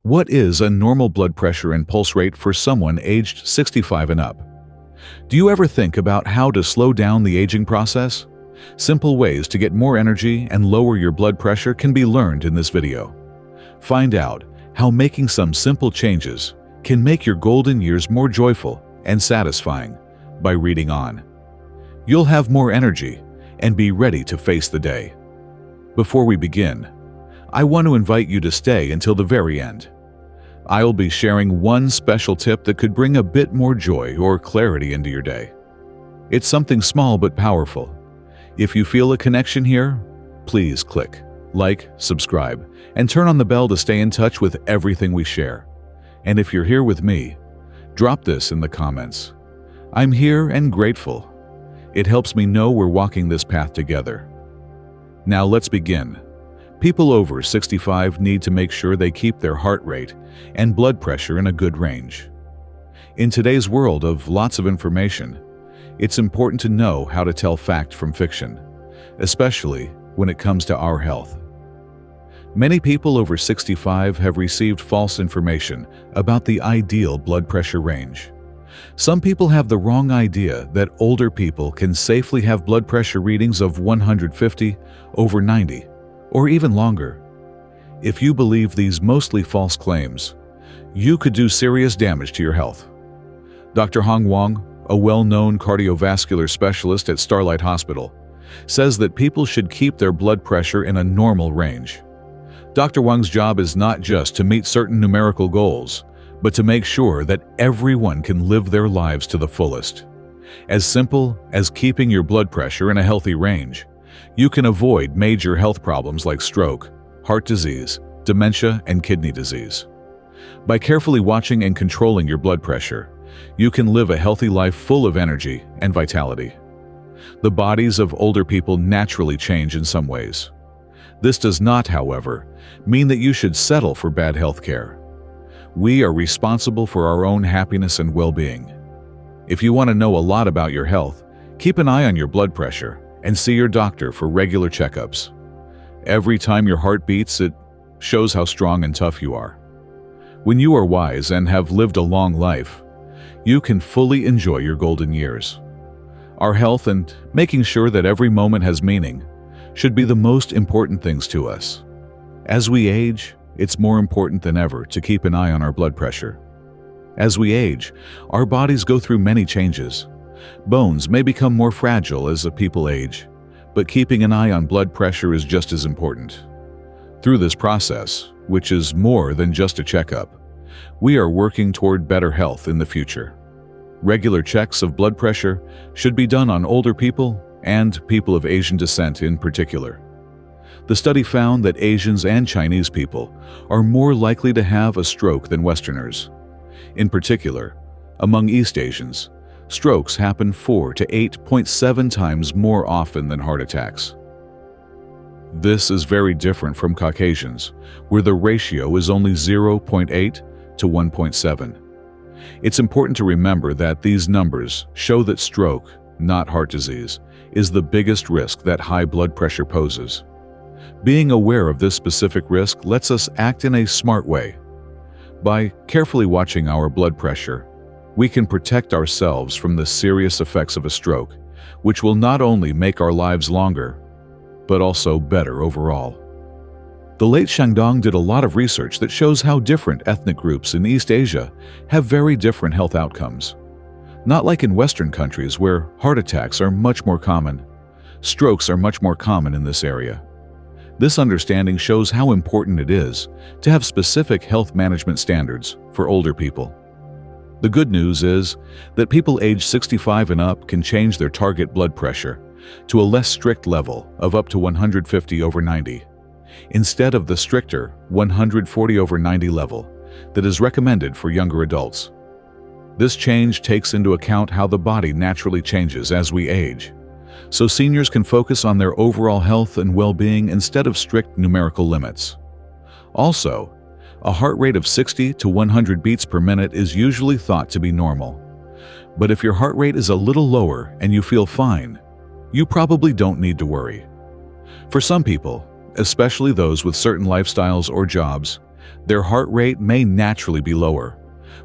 What is a normal blood pressure and pulse rate for someone aged 65 and up? Do you ever think about how to slow down the aging process? Simple ways to get more energy and lower your blood pressure can be learned in this video. Find out how making some simple changes can make your golden years more joyful and satisfying by reading on. You'll have more energy and be ready to face the day. Before we begin, I want to invite you to stay until the very end. I'll be sharing one special tip that could bring a bit more joy or clarity into your day. It's something small but powerful. If you feel a connection here, please click like, subscribe, and turn on the bell to stay in touch with everything we share. And if you're here with me, drop this in the comments. I'm here and grateful. It helps me know we're walking this path together. Now let's begin. People over 65 need to make sure they keep their heart rate and blood pressure in a good range. In today's world of lots of information, it's important to know how to tell fact from fiction, especially when it comes to our health. Many people over 65 have received false information about the ideal blood pressure range. Some people have the wrong idea that older people can safely have blood pressure readings of 150 over 90, or even longer. If you believe these mostly false claims, you could do serious damage to your health. Dr. Hong Wang, a well-known cardiovascular specialist at Starlight Hospital, says that people should keep their blood pressure in a normal range. Dr. Wang's job is not just to meet certain numerical goals, but to make sure that everyone can live their lives to the fullest. As simple as keeping your blood pressure in a healthy range, you can avoid major health problems like stroke, heart disease, dementia, and kidney disease. By carefully watching and controlling your blood pressure, you can live a healthy life full of energy and vitality. The bodies of older people naturally change in some ways. This does not, however, mean that you should settle for bad health care. We are responsible for our own happiness and well-being. If you want to know a lot about your health, keep an eye on your blood pressure and see your doctor for regular checkups. Every time your heart beats, it shows how strong and tough you are. When you are wise and have lived a long life, you can fully enjoy your golden years. Our health and making sure that every moment has meaning should be the most important things to us. As we age, it's more important than ever to keep an eye on our blood pressure. As we age, our bodies go through many changes. Bones may become more fragile as people age, but keeping an eye on blood pressure is just as important. Through this process, which is more than just a checkup, we are working toward better health in the future. Regular checks of blood pressure should be done on older people and people of Asian descent in particular. The study found that Asians and Chinese people are more likely to have a stroke than Westerners. In particular, among East Asians, strokes happen 4 to 8.7 times more often than heart attacks. This is very different from Caucasians, where the ratio is only 0.8 to 1.7. It's important to remember that these numbers show that stroke, not heart disease, is the biggest risk that high blood pressure poses. Being aware of this specific risk lets us act in a smart way. By carefully watching our blood pressure, we can protect ourselves from the serious effects of a stroke, which will not only make our lives longer, but also better overall. The late Shandong did a lot of research that shows how different ethnic groups in East Asia have very different health outcomes. Not like in Western countries where heart attacks are much more common. Strokes are much more common in this area. This understanding shows how important it is to have specific health management standards for older people. The good news is that people aged 65 and up can change their target blood pressure to a less strict level of up to 150 over 90, instead of the stricter 140 over 90 level that is recommended for younger adults. This change takes into account how the body naturally changes as we age, so seniors can focus on their overall health and well-being instead of strict numerical limits. Also, a heart rate of 60 to 100 beats per minute is usually thought to be normal. But if your heart rate is a little lower and you feel fine, you probably don't need to worry. For some people, especially those with certain lifestyles or jobs, their heart rate may naturally be lower,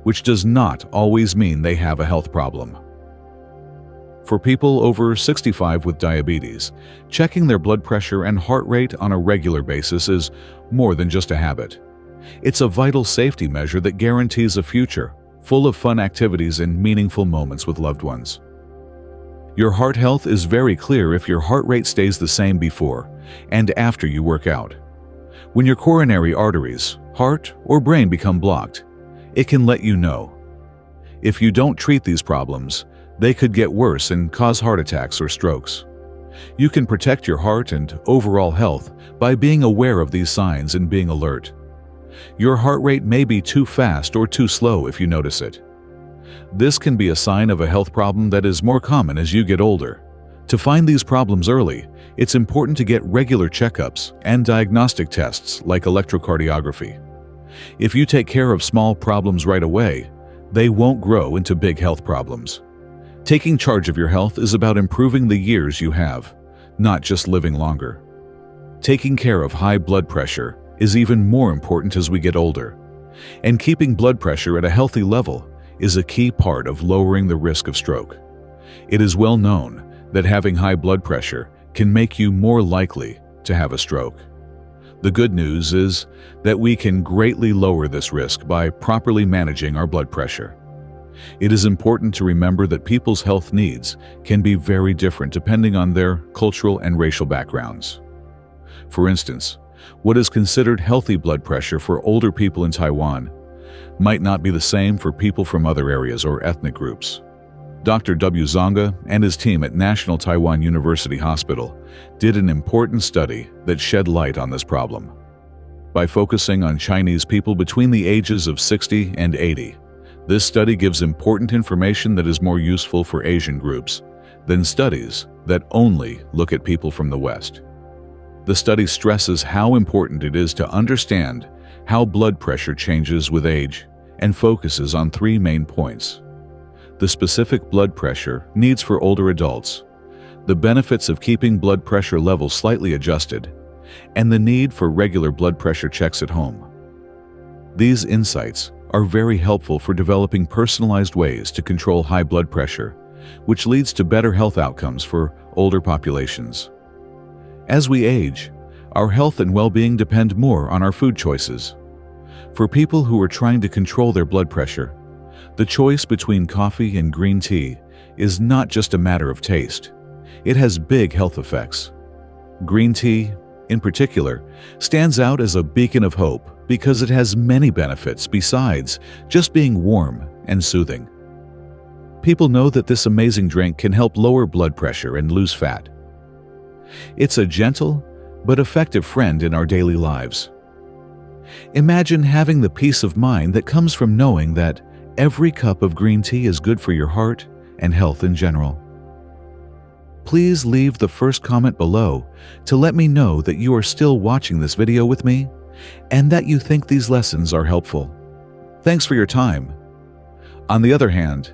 which does not always mean they have a health problem. For people over 65 with diabetes, checking their blood pressure and heart rate on a regular basis is more than just a habit. It's a vital safety measure that guarantees a future full of fun activities and meaningful moments with loved ones. Your heart health is very clear if your heart rate stays the same before and after you work out. When your coronary arteries, heart, or brain become blocked, it can let you know. If you don't treat these problems, they could get worse and cause heart attacks or strokes. You can protect your heart and overall health by being aware of these signs and being alert. Your heart rate may be too fast or too slow if you notice it. This can be a sign of a health problem that is more common as you get older. To find these problems early, it's important to get regular checkups and diagnostic tests like electrocardiography. If you take care of small problems right away, they won't grow into big health problems. Taking charge of your health is about improving the years you have, not just living longer. Taking care of high blood pressure is even more important as we get older, and keeping blood pressure at a healthy level is a key part of lowering the risk of stroke. It is well known that having high blood pressure can make you more likely to have a stroke. The good news is that we can greatly lower this risk by properly managing our blood pressure. It is important to remember that people's health needs can be very different depending on their cultural and racial backgrounds. For instance, what is considered healthy blood pressure for older people in Taiwan might not be the same for people from other areas or ethnic groups. Dr. W. Zonga and his team at National Taiwan University Hospital did an important study that shed light on this problem. By focusing on Chinese people between the ages of 60 and 80, this study gives important information that is more useful for Asian groups than studies that only look at people from the West. The study stresses how important it is to understand how blood pressure changes with age and focuses on three main points: the specific blood pressure needs for older adults, the benefits of keeping blood pressure levels slightly adjusted, and the need for regular blood pressure checks at home. These insights are very helpful for developing personalized ways to control high blood pressure, which leads to better health outcomes for older populations. As we age, our health and well-being depend more on our food choices. For people who are trying to control their blood pressure, the choice between coffee and green tea is not just a matter of taste. It has big health effects. Green tea, in particular, stands out as a beacon of hope because it has many benefits besides just being warm and soothing. People know that this amazing drink can help lower blood pressure and lose fat. It's a gentle but effective friend in our daily lives. Imagine having the peace of mind that comes from knowing that every cup of green tea is good for your heart and health in general. Please leave the first comment below to let me know that you are still watching this video with me and that you think these lessons are helpful. Thanks for your time. On the other hand,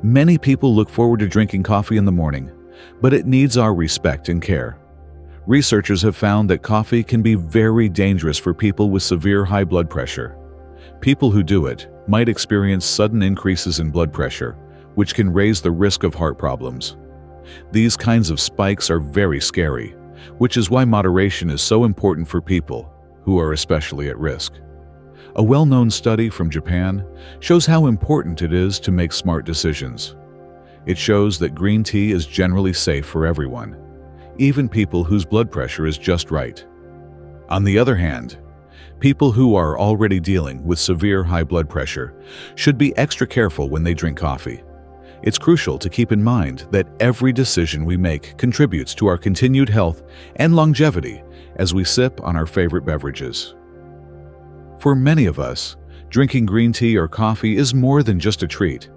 many people look forward to drinking coffee in the morning, but it needs our respect and care. Researchers have found that coffee can be very dangerous for people with severe high blood pressure. People who do it might experience sudden increases in blood pressure, which can raise the risk of heart problems. These kinds of spikes are very scary, which is why moderation is so important for people who are especially at risk. A well-known study from Japan shows how important it is to make smart decisions. It shows that green tea is generally safe for everyone, even people whose blood pressure is just right. On the other hand, people who are already dealing with severe high blood pressure should be extra careful when they drink coffee. It's crucial to keep in mind that every decision we make contributes to our continued health and longevity as we sip on our favorite beverages. For many of us, drinking green tea or coffee is more than just a treat.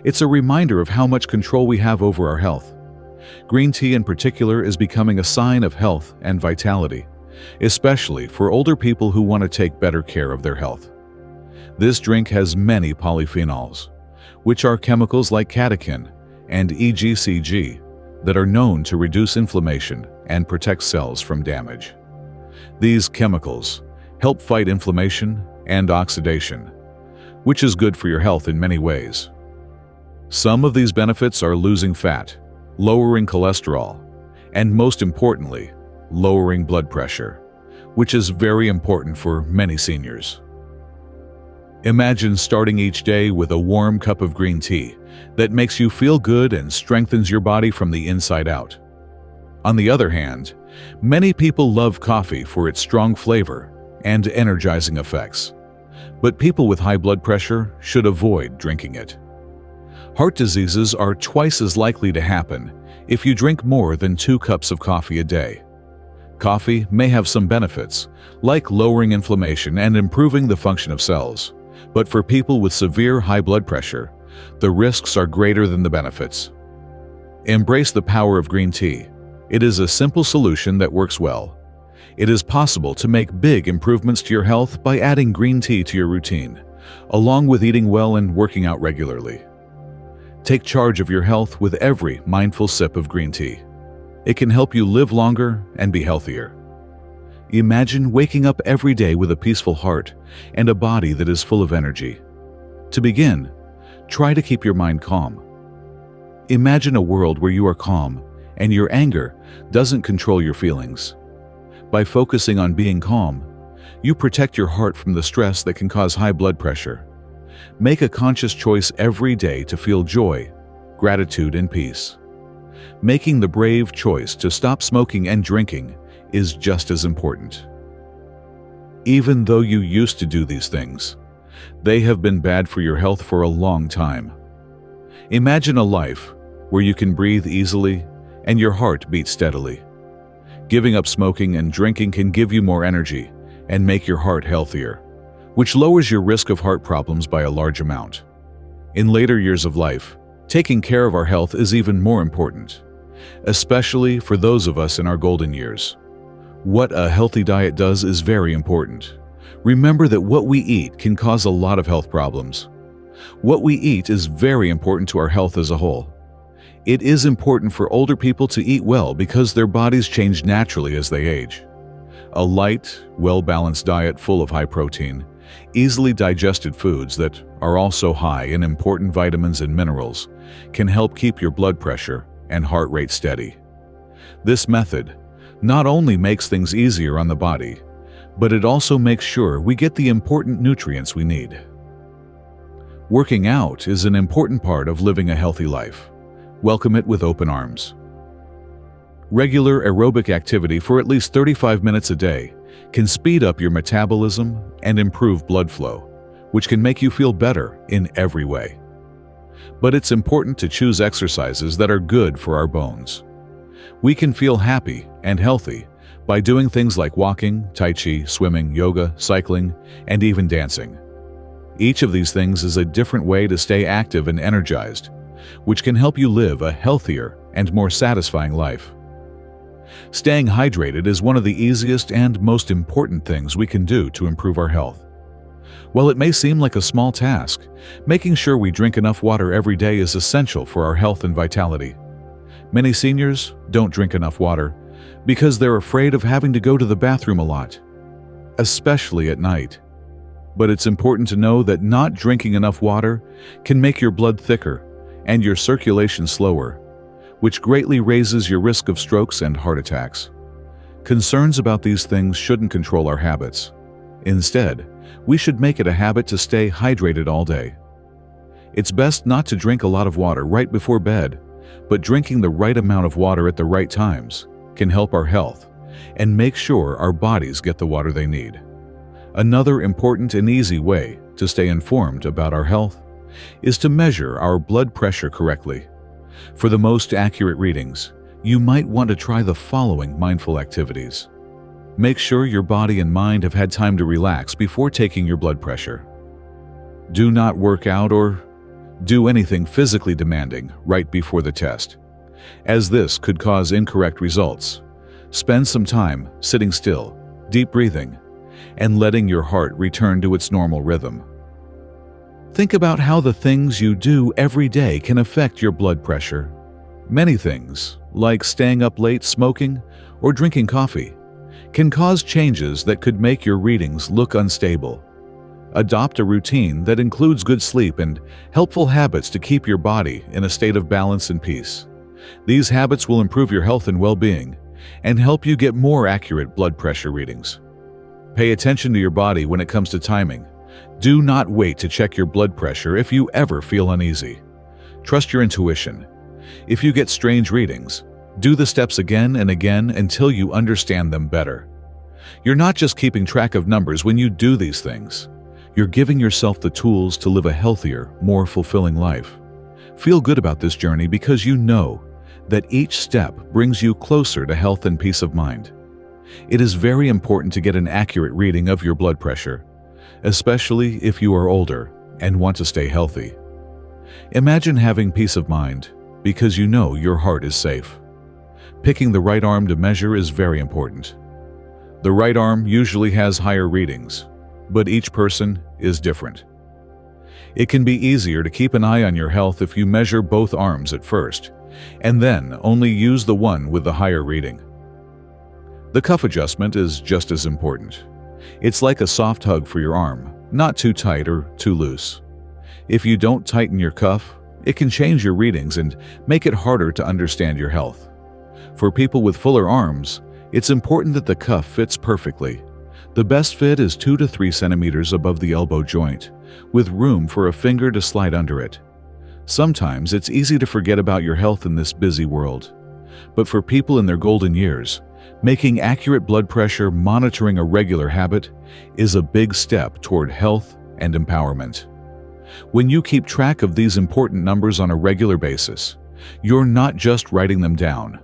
It's a reminder of how much control we have over our health. Green tea in particular is becoming a sign of health and vitality, especially for older people who want to take better care of their health. This drink has many polyphenols, which are chemicals like catechin and EGCG that are known to reduce inflammation and protect cells from damage. These chemicals help fight inflammation and oxidation, which is good for your health in many ways. Some of these benefits are losing fat, lowering cholesterol, and most importantly, lowering blood pressure, which is very important for many seniors. Imagine starting each day with a warm cup of green tea that makes you feel good and strengthens your body from the inside out. On the other hand, many people love coffee for its strong flavor and energizing effects, but people with high blood pressure should avoid drinking it. Heart diseases are twice as likely to happen if you drink more than 2 cups of coffee a day. Coffee may have some benefits, like lowering inflammation and improving the function of cells, but for people with severe high blood pressure, the risks are greater than the benefits. Embrace the power of green tea. It is a simple solution that works well. It is possible to make big improvements to your health by adding green tea to your routine, along with eating well and working out regularly. Take charge of your health with every mindful sip of green tea. It can help you live longer and be healthier. Imagine waking up every day with a peaceful heart and a body that is full of energy. To begin, try to keep your mind calm. Imagine a world where you are calm and your anger doesn't control your feelings. By focusing on being calm, you protect your heart from the stress that can cause high blood pressure. Make a conscious choice every day to feel joy, gratitude, and peace. Making the brave choice to stop smoking and drinking is just as important. Even though you used to do these things, they have been bad for your health for a long time. Imagine a life where you can breathe easily and your heart beats steadily. Giving up smoking and drinking can give you more energy and make your heart healthier, which lowers your risk of heart problems by a large amount. In later years of life, taking care of our health is even more important, especially for those of us in our golden years. What a healthy diet does is very important. Remember that what we eat can cause a lot of health problems. What we eat is very important to our health as a whole. It is important for older people to eat well because their bodies change naturally as they age. A light, well-balanced diet full of high protein, easily digested foods that are also high in important vitamins and minerals can help keep your blood pressure and heart rate steady. This method not only makes things easier on the body, but it also makes sure we get the important nutrients we need. Working out is an important part of living a healthy life. Welcome it with open arms. Regular aerobic activity for at least 35 minutes a day can speed up your metabolism and improve blood flow, which can make you feel better in every way. But it's important to choose exercises that are good for our bones. We can feel happy and healthy by doing things like walking, tai chi, swimming, yoga, cycling, and even dancing. Each of these things is a different way to stay active and energized, which can help you live a healthier and more satisfying life. Staying hydrated is one of the easiest and most important things we can do to improve our health. While it may seem like a small task, making sure we drink enough water every day is essential for our health and vitality. Many seniors don't drink enough water because they're afraid of having to go to the bathroom a lot, especially at night. But it's important to know that not drinking enough water can make your blood thicker and your circulation slower, which greatly raises your risk of strokes and heart attacks. Concerns about these things shouldn't control our habits. Instead, we should make it a habit to stay hydrated all day. It's best not to drink a lot of water right before bed, but drinking the right amount of water at the right times can help our health and make sure our bodies get the water they need. Another important and easy way to stay informed about our health is to measure our blood pressure correctly. For the most accurate readings, you might want to try the following mindful activities. Make sure your body and mind have had time to relax before taking your blood pressure. Do not work out or do anything physically demanding right before the test, as this could cause incorrect results. Spend some time sitting still, deep breathing, and letting your heart return to its normal rhythm. Think about how the things you do every day can affect your blood pressure. Many things, like staying up late, smoking, or drinking coffee, can cause changes that could make your readings look unstable. Adopt a routine that includes good sleep and helpful habits to keep your body in a state of balance and peace. These habits will improve your health and well-being and help you get more accurate blood pressure readings. Pay attention to your body when it comes to timing. Do not wait to check your blood pressure if you ever feel uneasy. Trust your intuition. If you get strange readings, do the steps again and again until you understand them better. You're not just keeping track of numbers when you do these things. You're giving yourself the tools to live a healthier, more fulfilling life. Feel good about this journey because you know that each step brings you closer to health and peace of mind. It is very important to get an accurate reading of your blood pressure, especially if you are older and want to stay healthy. Imagine having peace of mind because you know your heart is safe. Picking the right arm to measure is very important. The right arm usually has higher readings, but each person is different. It can be easier to keep an eye on your health if you measure both arms at first, and then only use the one with the higher reading. The cuff adjustment is just as important. It's like a soft hug for your arm, not too tight or too loose. If you don't tighten your cuff, it can change your readings and make it harder to understand your health. For people with fuller arms, it's important that the cuff fits perfectly. The best fit is 2 to 3 centimeters above the elbow joint, with room for a finger to slide under it. Sometimes it's easy to forget about your health in this busy world. But for people in their golden years, making accurate blood pressure monitoring a regular habit is a big step toward health and empowerment. When you keep track of these important numbers on a regular basis, you're not just writing them down.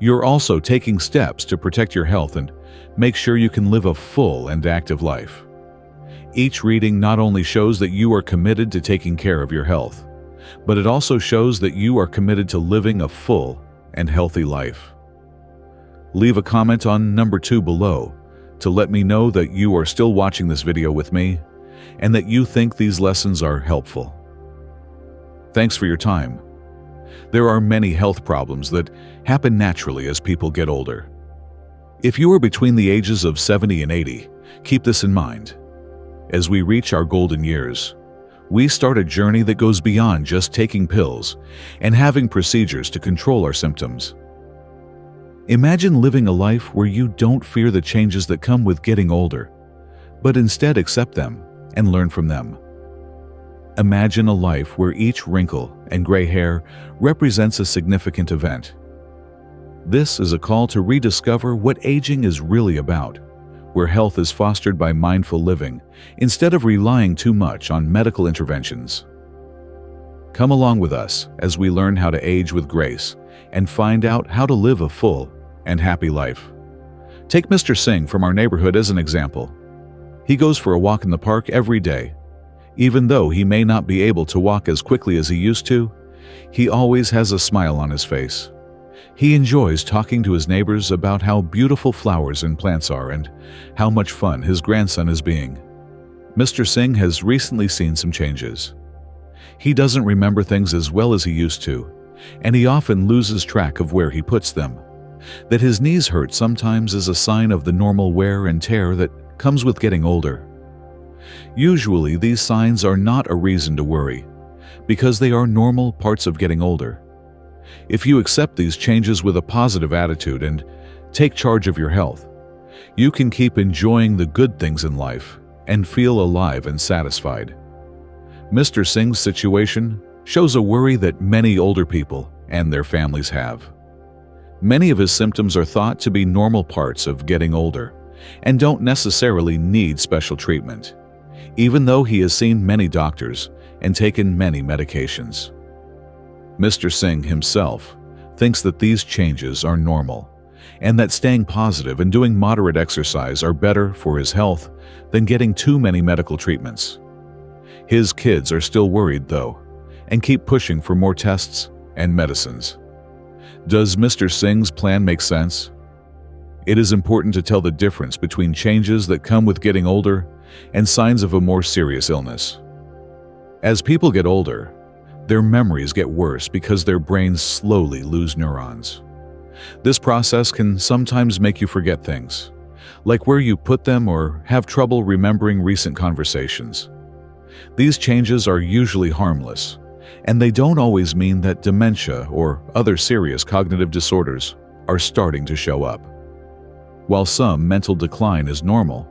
You're also taking steps to protect your health and make sure you can live a full and active life. Each reading not only shows that you are committed to taking care of your health, but it also shows that you are committed to living a full and healthy life. Leave a comment on number 2 below to let me know that you are still watching this video with me and that you think these lessons are helpful. Thanks for your time. There are many health problems that happen naturally as people get older. If you are between the ages of 70 and 80, keep this in mind. As we reach our golden years, we start a journey that goes beyond just taking pills and having procedures to control our symptoms. Imagine living a life where you don't fear the changes that come with getting older, but instead accept them and learn from them. Imagine a life where each wrinkle and gray hair represents a significant event. This is a call to rediscover what aging is really about, where health is fostered by mindful living instead of relying too much on medical interventions. Come along with us as we learn how to age with grace and find out how to live a full and happy life. Take Mr. Singh from our neighborhood as an example. He goes for a walk in the park every day. Even though he may not be able to walk as quickly as he used to, he always has a smile on his face. He enjoys talking to his neighbors about how beautiful flowers and plants are and how much fun his grandson is being. Mr. Singh has recently seen some changes. He doesn't remember things as well as he used to, and he often loses track of where he puts them. That his knees hurt sometimes is a sign of the normal wear and tear that comes with getting older. Usually, these signs are not a reason to worry, because they are normal parts of getting older. If you accept these changes with a positive attitude and take charge of your health, you can keep enjoying the good things in life and feel alive and satisfied. Mr. Singh's situation shows a worry that many older people and their families have. Many of his symptoms are thought to be normal parts of getting older and don't necessarily need special treatment, even though he has seen many doctors and taken many medications. Mr. Singh himself thinks that these changes are normal and that staying positive and doing moderate exercise are better for his health than getting too many medical treatments. His kids are still worried, though, and keep pushing for more tests and medicines. Does Mr. Singh's plan make sense? It is important to tell the difference between changes that come with getting older and signs of a more serious illness. As people get older, their memories get worse because their brains slowly lose neurons. This process can sometimes make you forget things, like where you put them or have trouble remembering recent conversations. These changes are usually harmless, and they don't always mean that dementia or other serious cognitive disorders are starting to show up. While some mental decline is normal,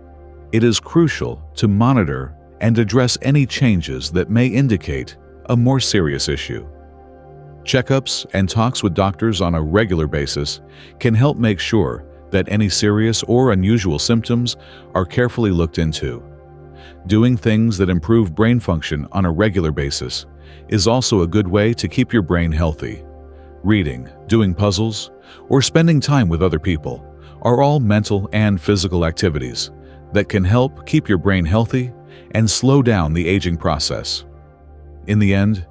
it is crucial to monitor and address any changes that may indicate a more serious issue. Checkups and talks with doctors on a regular basis can help make sure that any serious or unusual symptoms are carefully looked into. Doing things that improve brain function on a regular basis is also a good way to keep your brain healthy. Reading, doing puzzles, or spending time with other people are all mental and physical activities that can help keep your brain healthy and slow down the aging process. In the end,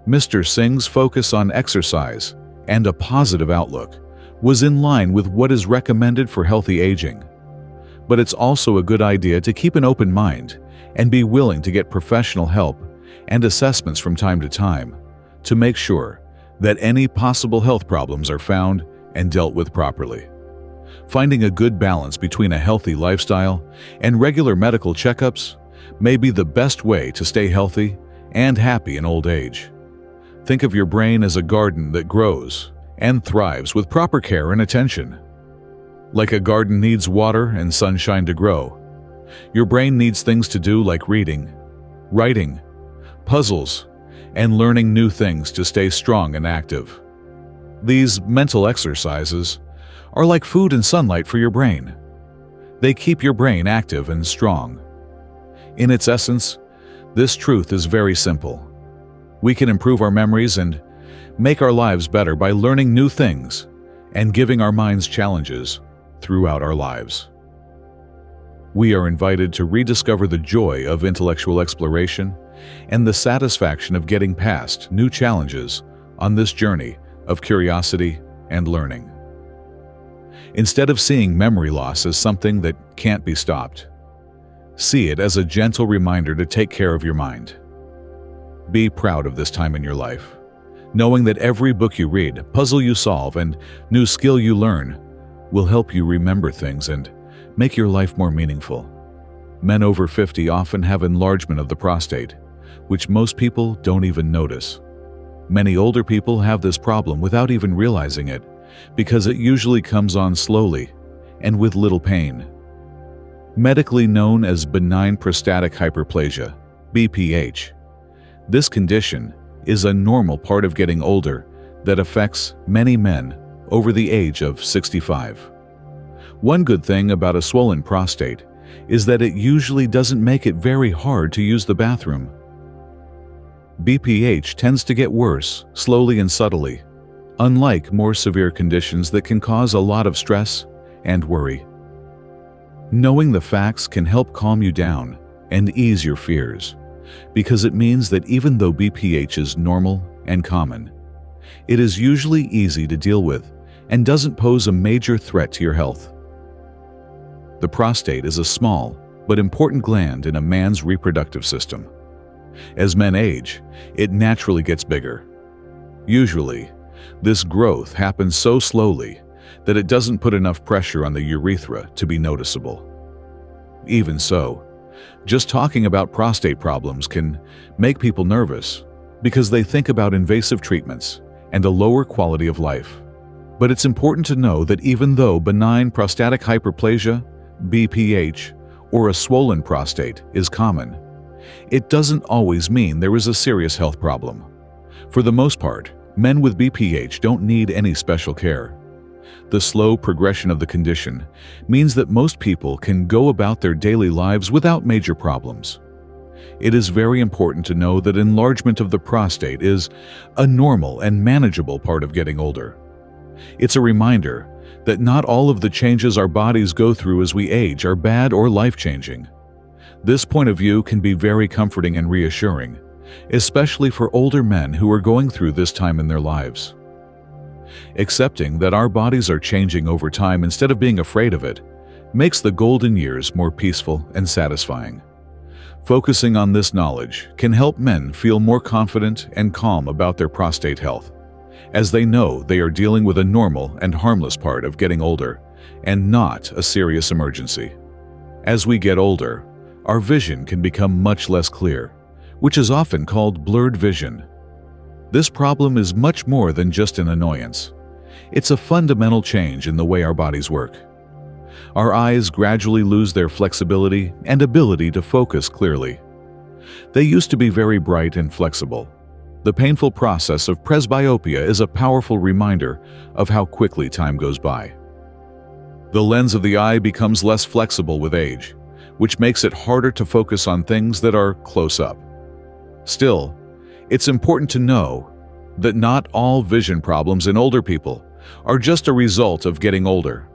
Mr. Singh's focus on exercise and a positive outlook was in line with what is recommended for healthy aging. But it's also a good idea to keep an open mind and be willing to get professional help and assessments from time to time to make sure that any possible health problems are found and dealt with properly. Finding a good balance between a healthy lifestyle and regular medical checkups may be the best way to stay healthy and happy in old age. Think of your brain as a garden that grows and thrives with proper care and attention. Like a garden needs water and sunshine to grow, your brain needs things to do like reading, writing, puzzles, and learning new things to stay strong and active. These mental exercises are like food and sunlight for your brain. They keep your brain active and strong. In its essence, this truth is very simple. We can improve our memories and make our lives better by learning new things and giving our minds challenges throughout our lives. We are invited to rediscover the joy of intellectual exploration and the satisfaction of getting past new challenges on this journey of curiosity and learning. Instead of seeing memory loss as something that can't be stopped, see it as a gentle reminder to take care of your mind. Be proud of this time in your life, knowing that every book you read, puzzle you solve, and new skill you learn will help you remember things and make your life more meaningful. Men over 50 often have enlargement of the prostate, which most people don't even notice. Many older people have this problem without even realizing it, because it usually comes on slowly and with little pain. Medically known as benign prostatic hyperplasia, BPH, this condition is a normal part of getting older that affects many men over the age of 65. One good thing about a swollen prostate is that it usually doesn't make it very hard to use the bathroom. BPH tends to get worse slowly and subtly, unlike more severe conditions that can cause a lot of stress and worry. Knowing the facts can help calm you down and ease your fears, because it means that even though BPH is normal and common, it is usually easy to deal with and doesn't pose a major threat to your health. The prostate is a small but important gland in a man's reproductive system. As men age, it naturally gets bigger. Usually, this growth happens so slowly that it doesn't put enough pressure on the urethra to be noticeable. Even so, just talking about prostate problems can make people nervous because they think about invasive treatments and a lower quality of life. But it's important to know that even though benign prostatic hyperplasia, BPH, or a swollen prostate is common, it doesn't always mean there is a serious health problem. For the most part, men with BPH don't need any special care. The slow progression of the condition means that most people can go about their daily lives without major problems. It is very important to know that enlargement of the prostate is a normal and manageable part of getting older. It's a reminder that not all of the changes our bodies go through as we age are bad or life-changing. This point of view can be very comforting and reassuring, especially for older men who are going through this time in their lives. Accepting that our bodies are changing over time instead of being afraid of it makes the golden years more peaceful and satisfying. Focusing on this knowledge can help men feel more confident and calm about their prostate health, as they know they are dealing with a normal and harmless part of getting older and not a serious emergency. As we get older, our vision can become much less clear, which is often called blurred vision. This problem is much more than just an annoyance. It's a fundamental change in the way our bodies work. Our eyes gradually lose their flexibility and ability to focus clearly. They used to be very bright and flexible. The painful process of presbyopia is a powerful reminder of how quickly time goes by. The lens of the eye becomes less flexible with age, which makes it harder to focus on things that are close up. Still, it's important to know that not all vision problems in older people are just a result of getting older.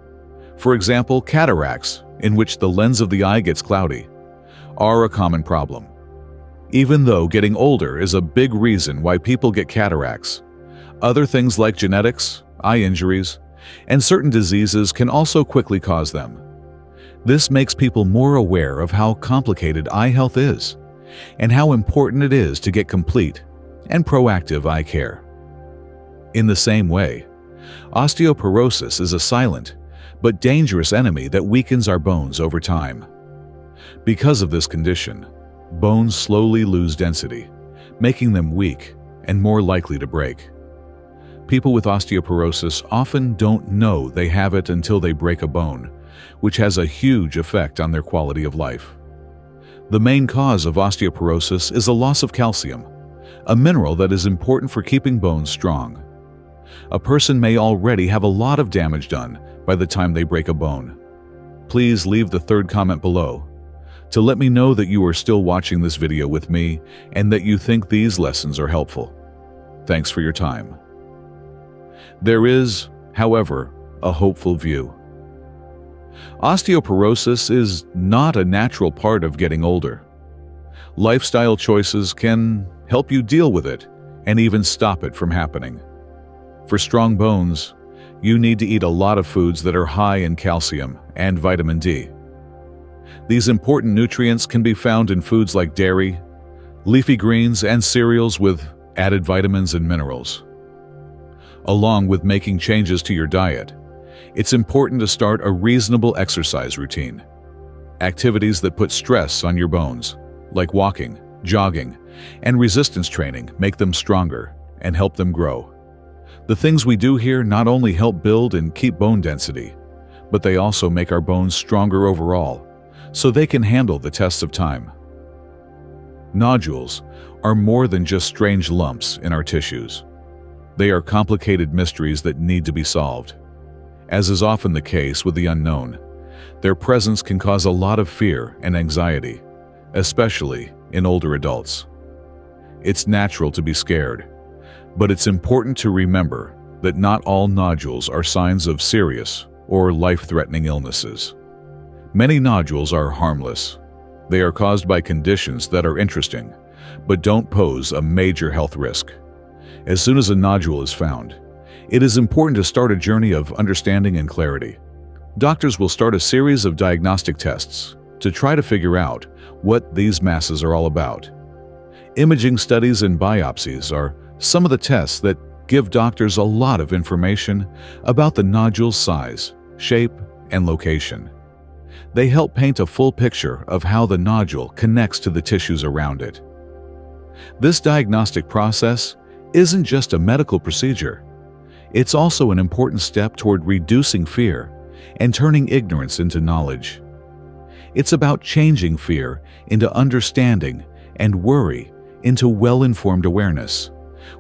For example, cataracts, in which the lens of the eye gets cloudy, are a common problem. Even though getting older is a big reason why people get cataracts, other things like genetics, eye injuries, and certain diseases can also quickly cause them. This makes people more aware of how complicated eye health is and how important it is to get complete and proactive eye care. In the same way, osteoporosis is a silent but dangerous enemy that weakens our bones over time. Because of this condition, bones slowly lose density, making them weak and more likely to break. People with osteoporosis often don't know they have it until they break a bone, which has a huge effect on their quality of life. The main cause of osteoporosis is a loss of calcium, a mineral that is important for keeping bones strong. A person may already have a lot of damage done by the time they break a bone. Please leave the third comment below to let me know that you are still watching this video with me and that you think these lessons are helpful. Thanks for your time. There is, however, a hopeful view. Osteoporosis is not a natural part of getting older. Lifestyle choices can help you deal with it and even stop it from happening. For strong bones, you need to eat a lot of foods that are high in calcium and vitamin D. These important nutrients can be found in foods like dairy, leafy greens, and cereals with added vitamins and minerals. Along with making changes to your diet, it's important to start a reasonable exercise routine. Activities that put stress on your bones, like walking, jogging, and resistance training, make them stronger and help them grow. The things we do here not only help build and keep bone density, but they also make our bones stronger overall, so they can handle the tests of time. Nodules are more than just strange lumps in our tissues. They are complicated mysteries that need to be solved. As is often the case with the unknown, their presence can cause a lot of fear and anxiety, especially in older adults. It's natural to be scared, but it's important to remember that not all nodules are signs of serious or life-threatening illnesses. Many nodules are harmless. They are caused by conditions that are interesting, but don't pose a major health risk. As soon as a nodule is found, it is important to start a journey of understanding and clarity. Doctors will start a series of diagnostic tests to try to figure out what these masses are all about. Imaging studies and biopsies are some of the tests that give doctors a lot of information about the nodule's size, shape, and location. They help paint a full picture of how the nodule connects to the tissues around it. This diagnostic process isn't just a medical procedure. It's also an important step toward reducing fear and turning ignorance into knowledge. It's about changing fear into understanding and worry into well-informed awareness,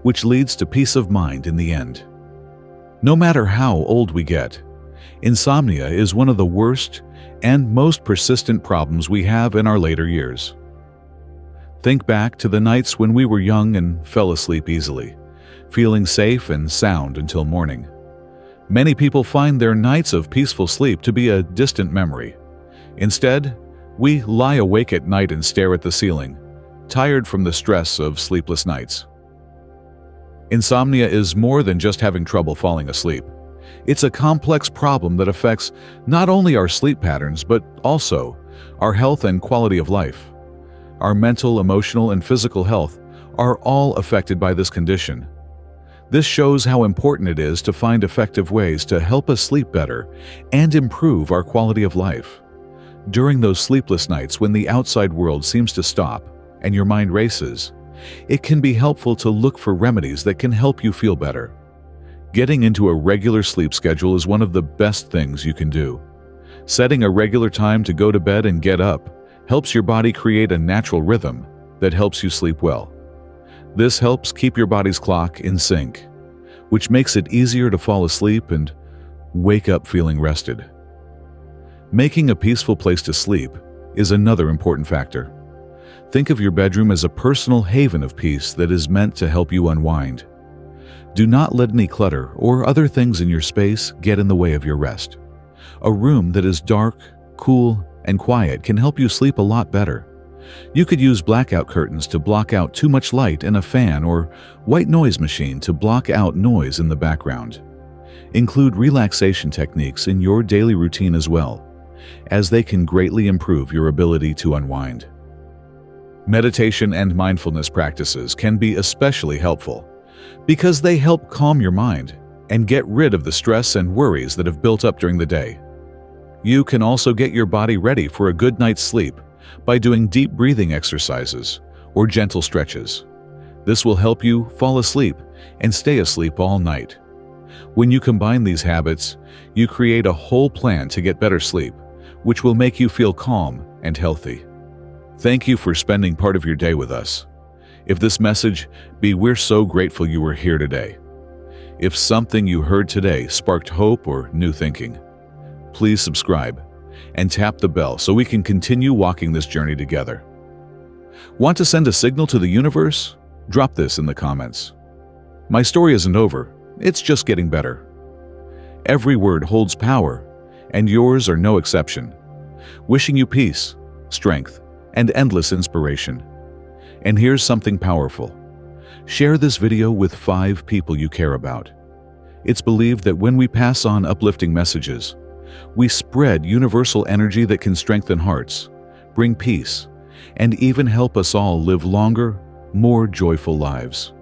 which leads to peace of mind in the end. No matter how old we get, insomnia is one of the worst and most persistent problems we have in our later years. Think back to the nights when we were young and fell asleep easily, feeling safe and sound until morning. Many people find their nights of peaceful sleep to be a distant memory. Instead, we lie awake at night and stare at the ceiling, tired from the stress of sleepless nights. Insomnia is more than just having trouble falling asleep. It's a complex problem that affects not only our sleep patterns, but also our health and quality of life. Our mental, emotional, and physical health are all affected by this condition. This shows how important it is to find effective ways to help us sleep better and improve our quality of life. During those sleepless nights when the outside world seems to stop and your mind races, it can be helpful to look for remedies that can help you feel better. Getting into a regular sleep schedule is one of the best things you can do. Setting a regular time to go to bed and get up helps your body create a natural rhythm that helps you sleep well. This helps keep your body's clock in sync, which makes it easier to fall asleep and wake up feeling rested. Making a peaceful place to sleep is another important factor. Think of your bedroom as a personal haven of peace that is meant to help you unwind. Do not let any clutter or other things in your space get in the way of your rest. A room that is dark, cool, and quiet can help you sleep a lot better. You could use blackout curtains to block out too much light and a fan or white noise machine to block out noise in the background. Include relaxation techniques in your daily routine as well, as they can greatly improve your ability to unwind. Meditation and mindfulness practices can be especially helpful because they help calm your mind and get rid of the stress and worries that have built up during the day. You can also get your body ready for a good night's sleep by doing deep breathing exercises or gentle stretches. This will help you fall asleep and stay asleep all night. When you combine these habits, you create a whole plan to get better sleep, which will make you feel calm and healthy. Thank you for spending part of your day with us. If this message we're so grateful you were here today. If something you heard today sparked hope or new thinking, please subscribe and tap the bell so we can continue walking this journey together. Want to send a signal to the universe? Drop this in the comments. My story isn't over, it's just getting better. Every word holds power, and yours are no exception. Wishing you peace, strength, and endless inspiration. And here's something powerful. Share this video with 5 people you care about. It's believed that when we pass on uplifting messages, we spread universal energy that can strengthen hearts, bring peace, and even help us all live longer, more joyful lives.